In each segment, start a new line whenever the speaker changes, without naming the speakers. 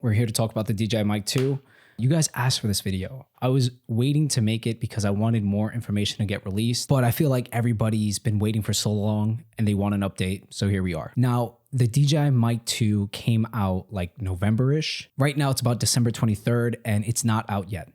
We're here to talk about the DJI Mic 2. You guys asked for this video. I was waiting to make it because I wanted more information to get released, but I feel like everybody's been waiting for so long and they want an update, so here we are. Now, the DJI Mic 2 came out like November-ish. Right now, it's about December 23rd and it's not out yet.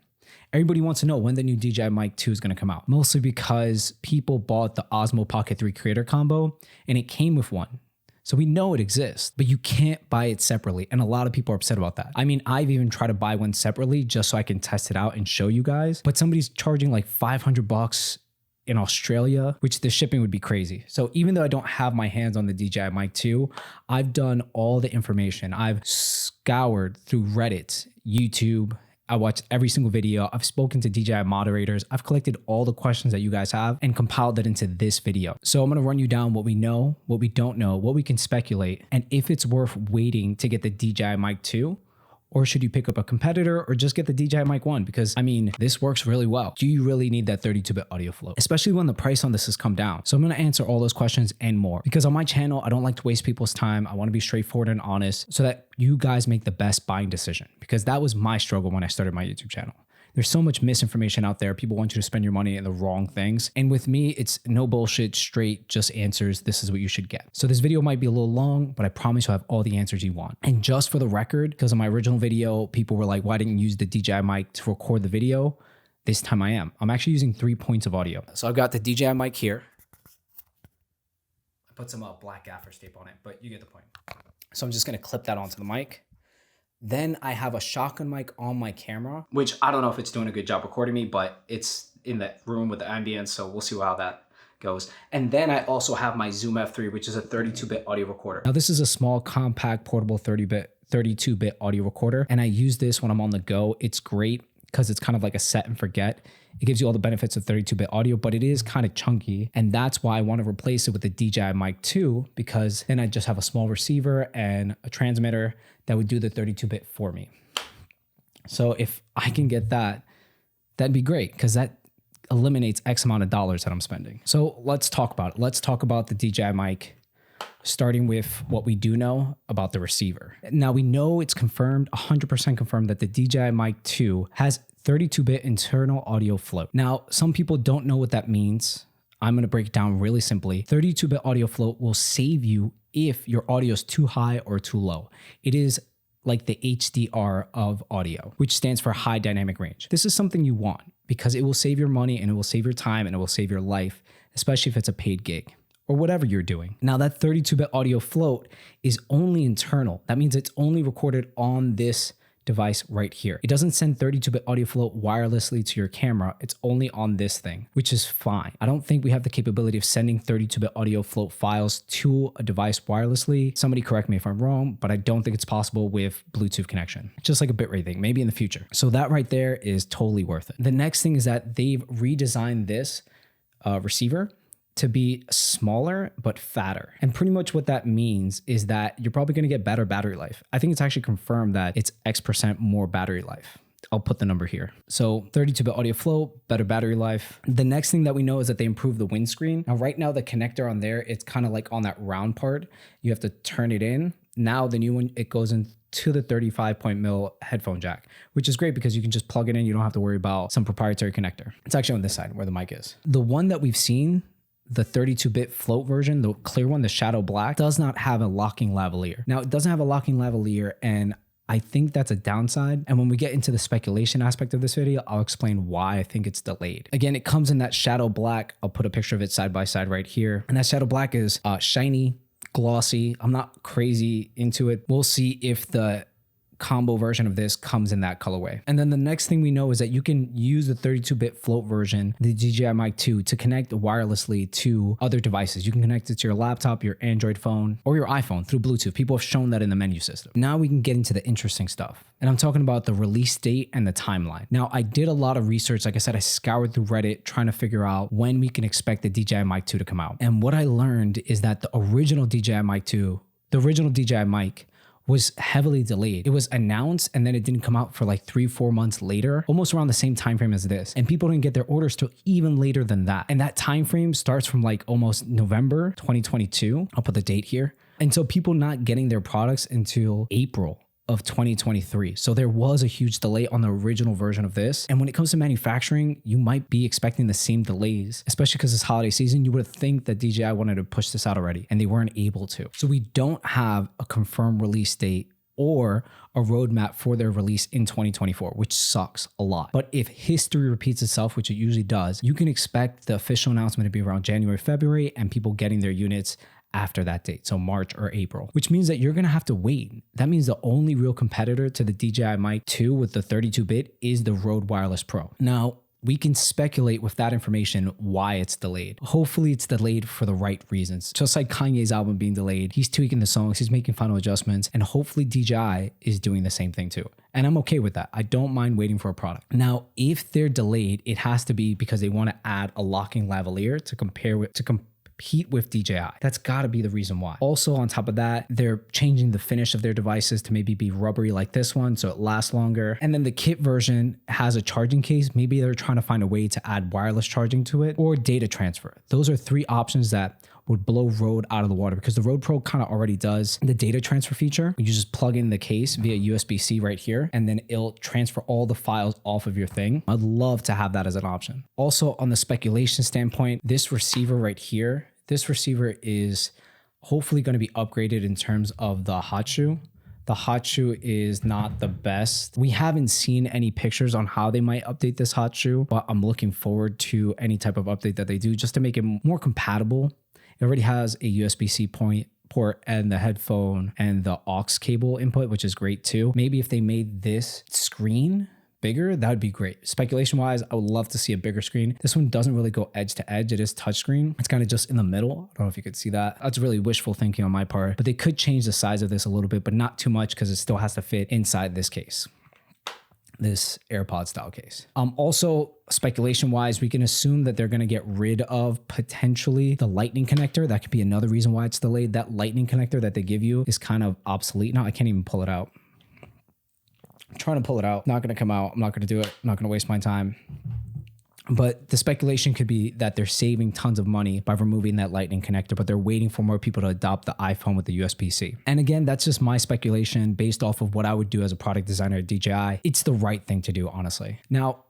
Everybody wants to know when the new DJI Mic 2 is going to come out, mostly because people bought the Osmo Pocket 3 Creator Combo and it came with one. So we know it exists, but you can't buy it separately. And a lot of people are upset about that. I mean, I've even tried to buy one separately just so I can test it out and show you guys, but somebody's charging like $500 in Australia, which the shipping would be crazy. So even though I don't have my hands on the DJI Mic 2, I've done all the information. I've scoured through Reddit, YouTube, I watched every single video. I've spoken to DJI moderators. I've collected all the questions that you guys have and compiled it into this video. So I'm going to run you down what we know, what we don't know, what we can speculate, and if it's worth waiting to get the DJI Mic 2, or should you pick up a competitor or just get the DJI Mic 1? Because I mean, this works really well. Do you really need that 32-bit audio flow? Especially when the price on this has come down. So I'm gonna answer all those questions and more. Because on my channel, I don't like to waste people's time. I wanna be straightforward and honest so that you guys make the best buying decision. Because that was my struggle when I started my YouTube channel. There's so much misinformation out there. People want you to spend your money in the wrong things. And with me, it's no bullshit, straight, just answers. This is what you should get. So this video might be a little long, but I promise you'll have all the answers you want. And just for the record, because in my original video, people were like, why didn't you use the DJI mic to record the video? This time I am. I'm actually using 3 points of audio. So I've got the DJI mic here. I put some black gaffer's tape on it, but you get the point. So I'm just gonna clip that onto the mic. Then I have a shotgun mic on my camera, which I don't know if it's doing a good job recording me, but it's in that room with the ambience, so we'll see how that goes. And then I also have my Zoom F3, which is a 32-bit audio recorder. Now this is a small, compact, portable 32-bit audio recorder, and I use this when I'm on the go. It's great because it's kind of like a set and forget. It gives you all the benefits of 32-bit audio, but it is kind of chunky. And that's why I want to replace it with the DJI Mic 2, because then I just have a small receiver and a transmitter that would do the 32-bit for me. So if I can get that, that'd be great, because that eliminates X amount of dollars that I'm spending. So let's talk about it. Let's talk about the DJI Mic, starting with what we do know about the receiver. Now we know it's confirmed, 100% confirmed, that the DJI Mic 2 has 32-bit internal audio float. Now, some people don't know what that means. I'm gonna break it down really simply. 32-bit audio float will save you if your audio is too high or too low. It is like the HDR of audio, which stands for high dynamic range. This is something you want because it will save your money and it will save your time and it will save your life, especially if it's a paid gig or whatever you're doing. Now that 32-bit audio float is only internal. That means it's only recorded on this device right here. It doesn't send 32-bit audio float wirelessly to your camera. It's only on this thing, which is fine. I don't think we have the capability of sending 32-bit audio float files to a device wirelessly. Somebody correct me if I'm wrong, but I don't think it's possible with Bluetooth connection. Just like a bitrate thing, maybe in the future. So that right there is totally worth it. The next thing is that they've redesigned this receiver to be smaller but fatter. And pretty much what that means is that you're probably gonna get better battery life. I think it's actually confirmed that it's X% more battery life. I'll put the number here. So 32-bit audio flow, better battery life. The next thing that we know is that they improved the windscreen. Now right now the connector on there, it's kind of like on that round part. You have to turn it in. Now the new one, it goes into the 35.0 headphone jack, which is great because you can just plug it in. You don't have to worry about some proprietary connector. It's actually on this side where the mic is. The one that we've seen, the 32-bit float version, the clear one, the shadow black, does not have a locking lavalier. Now it doesn't have a locking lavalier, and I think that's a downside. And when we get into the speculation aspect of this video, I'll explain why I think it's delayed. Again, it comes in that shadow black. I'll put a picture of it side by side right here. And that shadow black is shiny, glossy. I'm not crazy into it. We'll see if the combo version of this comes in that colorway. And then the next thing we know is that you can use the 32-bit float version, the DJI Mic 2, to connect wirelessly to other devices. You can connect it to your laptop, your Android phone, or your iPhone through Bluetooth. People have shown that in the menu system. Now we can get into the interesting stuff. And I'm talking about the release date and the timeline. Now I did a lot of research. Like I said, I scoured through Reddit trying to figure out when we can expect the DJI Mic 2 to come out. And what I learned is that the original DJI Mic 2, the original DJI Mic, was heavily delayed. It was announced and then it didn't come out for like 3-4 months later, almost around the same time frame as this. And people didn't get their orders till even later than that. And that time frame starts from like almost November 2022. I'll put the date here. And so people not getting their products until April of 2023. So there was a huge delay on the original version of this. And when it comes to manufacturing, you might be expecting the same delays, especially because it's holiday season. You would think that DJI wanted to push this out already and they weren't able to. So we don't have a confirmed release date or a roadmap for their release in 2024, which sucks a lot. But if history repeats itself, which it usually does, you can expect the official announcement to be around January, February, and people getting their units after that date, so March or April, which means that you're gonna have to wait. That means the only real competitor to the DJI Mic 2 with the 32-bit is the Rode Wireless Pro. Now, we can speculate with that information why it's delayed. Hopefully it's delayed for the right reasons. Just like Kanye's album being delayed, he's tweaking the songs, he's making final adjustments, and hopefully DJI is doing the same thing too. And I'm okay with that. I don't mind waiting for a product. Now, if they're delayed, it has to be because they want to add a locking lavalier to compete with DJI. That's got to be the reason why. Also, on top of that, they're changing the finish of their devices to maybe be rubbery like this one, so it lasts longer. And then the kit version has a charging case. Maybe they're trying to find a way to add wireless charging to it or data transfer. Those are three options that would blow Rode out of the water, because the Rode Pro kind of already does the data transfer feature. You just plug in the case via USB-C right here, and then it'll transfer all the files off of your thing. I'd love to have that as an option. Also, on the speculation standpoint, this receiver right here, this receiver is hopefully going to be upgraded in terms of the hot shoe. The hot shoe is not the best. We haven't seen any pictures on how they might update this hot shoe, but I'm looking forward to any type of update that they do just to make it more compatible. It already has a USB-C port and the headphone and the aux cable input, which is great too. Maybe if they made this screen bigger, that would be great. Speculation wise, I would love to see a bigger screen. This one doesn't really go edge to edge. It is touchscreen. It's kind of just in the middle. I don't know if you could see that. That's really wishful thinking on my part, but they could change the size of this a little bit, but not too much because it still has to fit inside this case, this AirPod style case. Also, speculation wise, we can assume that they're going to get rid of potentially the lightning connector. That could be another reason why it's delayed. That lightning connector that they give you is kind of obsolete now. I can't even pull it out. I'm trying to pull it out. Not going to come out. I'm not going to do it. I'm not going to waste my time. But the speculation could be that they're saving tons of money by removing that lightning connector, but they're waiting for more people to adopt the iPhone with the USB-C. And again, that's just my speculation based off of what I would do as a product designer at DJI. It's the right thing to do, honestly. Now,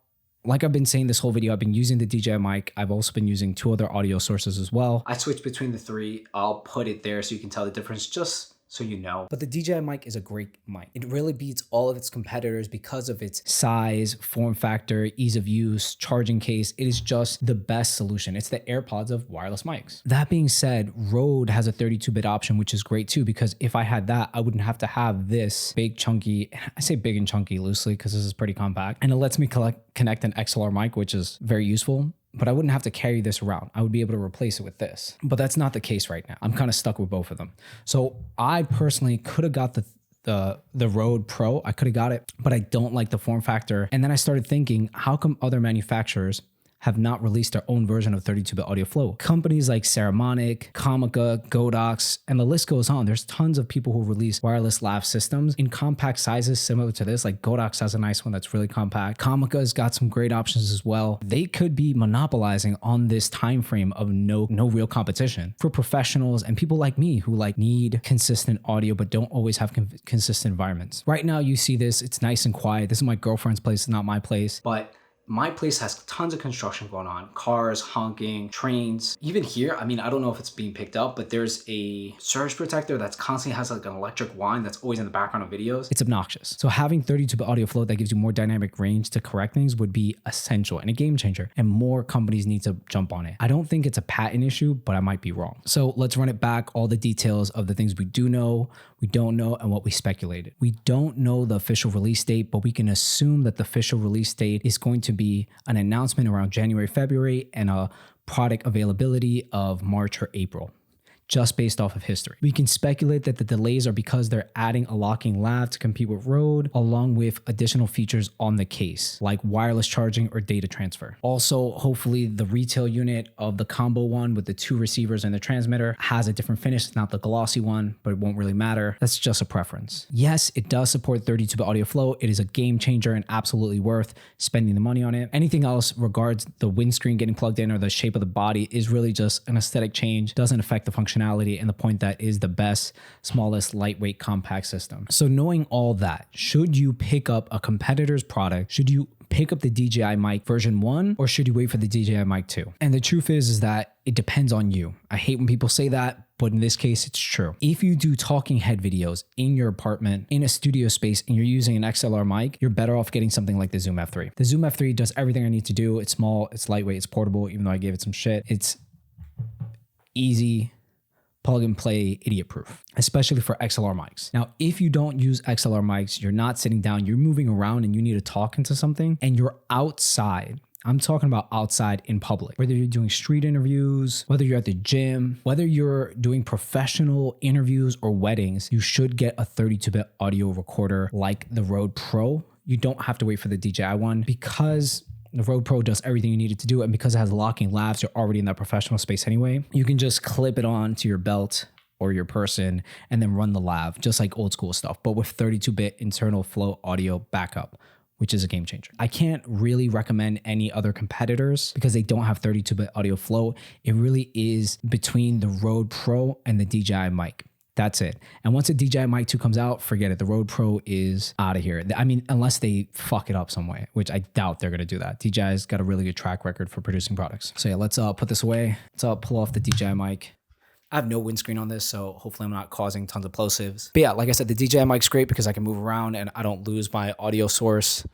like I've been saying this whole video, I've been using the DJI mic. I've also been using two other audio sources as well. I switch between the three. I'll put it there so you can tell the difference, just so you know. But the DJI mic is a great mic. It really beats all of its competitors because of its size, form factor, ease of use, charging case. It is just the best solution. It's the AirPods of wireless mics. That being said, Rode has a 32-bit option, which is great too, because if I had that, I wouldn't have to have this big chunky, I say big and chunky loosely because this is pretty compact, and it lets me connect an XLR mic, which is very useful. But I wouldn't have to carry this around. I would be able to replace it with this. But that's not the case right now. I'm kind of stuck with both of them. So I personally could have got the Rode Pro. I could have got it, but I don't like the form factor. And then I started thinking, how come other manufacturers have not released their own version of 32-bit audio flow? Companies like Saramonic, Comica, Godox, and the list goes on. There's tons of people who release wireless lav systems in compact sizes similar to this. Like Godox has a nice one that's really compact. Comica's got some great options as well. They could be monopolizing on this time frame of no real competition for professionals and people like me who like need consistent audio but don't always have consistent environments. Right now you see this, it's nice and quiet. This is my girlfriend's place, it's not my place, but my place has tons of construction going on. Cars, honking, trains. Even here, I mean, I don't know if it's being picked up, but there's a surge protector that's constantly has like an electric whine that's always in the background of videos. It's obnoxious. So having 32-bit audio flow that gives you more dynamic range to correct things would be essential and a game changer. And more companies need to jump on it. I don't think it's a patent issue, but I might be wrong. So let's run it back. All the details of the things we do know, we don't know, and what we speculated. We don't know the official release date, but we can assume that the official release date is going to be an announcement around January, February, and a product availability of March or April, just based off of history. We can speculate that the delays are because they're adding a locking lav to compete with Rode, along with additional features on the case, like wireless charging or data transfer. Also, hopefully the retail unit of the combo one with the two receivers and the transmitter has a different finish. It's not the glossy one, but it won't really matter. That's just a preference. Yes, it does support 32-bit audio flow. It is a game changer and absolutely worth spending the money on it. Anything else regards the windscreen getting plugged in or the shape of the body is really just an aesthetic change. Doesn't affect the functionality functionality and the point that is the best, smallest, lightweight, compact system. So knowing all that, should you pick up a competitor's product? Should you pick up the DJI Mic version 1 or should you wait for the DJI Mic 2? And the truth is that it depends on you. I hate when people say that, but in this case, it's true. If you do talking head videos in your apartment, in a studio space, and you're using an XLR mic, you're better off getting something like the Zoom F3. The Zoom F3 does everything I need to do. It's small, it's lightweight, it's portable, even though I gave it some shit. It's easy, plug and play, idiot proof, especially for XLR mics. Now, if you don't use XLR mics, you're not sitting down, you're moving around and you need to talk into something and you're outside. I'm talking about outside in public, whether you're doing street interviews, whether you're at the gym, whether you're doing professional interviews or weddings, you should get a 32-bit audio recorder like the Rode Pro. You don't have to wait for the DJI one because the Rode Pro does everything you need it to do. And because it has locking lavs, you're already in that professional space anyway. You can just clip it on to your belt or your person and then run the lav, just like old school stuff, but with 32-bit internal flow audio backup, which is a game changer. I can't really recommend any other competitors because they don't have 32-bit audio flow. It really is between the Rode Pro and the DJI Mic. That's it. And once the DJI Mic 2 comes out, forget it. The Rode Pro is out of here. I mean, unless they fuck it up some way, which I doubt they're going to do that. DJI's got a really good track record for producing products. So yeah, let's put this away. Let's pull off the DJI Mic. I have no windscreen on this, so hopefully I'm not causing tons of plosives. But yeah, like I said, the DJI Mic's great because I can move around and I don't lose my audio source,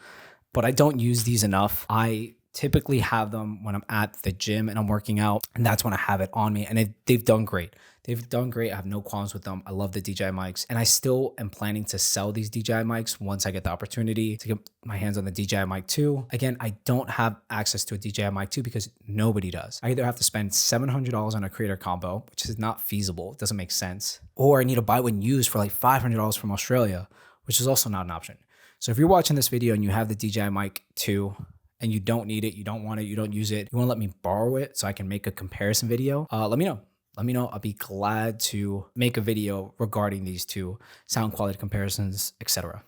but I don't use these enough. I typically have them when I'm at the gym and I'm working out, and that's when I have it on me, and they've done great. They've done great. I have no qualms with them. I love the DJI mics, and I still am planning to sell these DJI mics once I get the opportunity to get my hands on the DJI Mic 2. Again, I don't have access to a DJI Mic 2 because nobody does. I either have to spend $700 on a creator combo, which is not feasible. It doesn't make sense. Or I need to buy one used for like $500 from Australia, which is also not an option. So if you're watching this video and you have the DJI Mic 2 and you don't need it, you don't want it, you don't use it, you want to let me borrow it so I can make a comparison video, let me know. Let me know. I'll be glad to make a video regarding these two, sound quality comparisons, etc.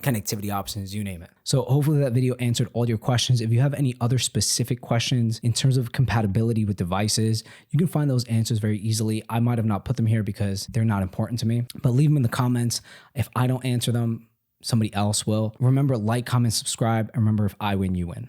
Connectivity options, you name it. So hopefully that video answered all your questions. If you have any other specific questions in terms of compatibility with devices, you can find those answers very easily. I might have not put them here because they're not important to me, but leave them in the comments. If I don't answer them, somebody else will. Remember, like, comment, subscribe, and remember, if I win, you win.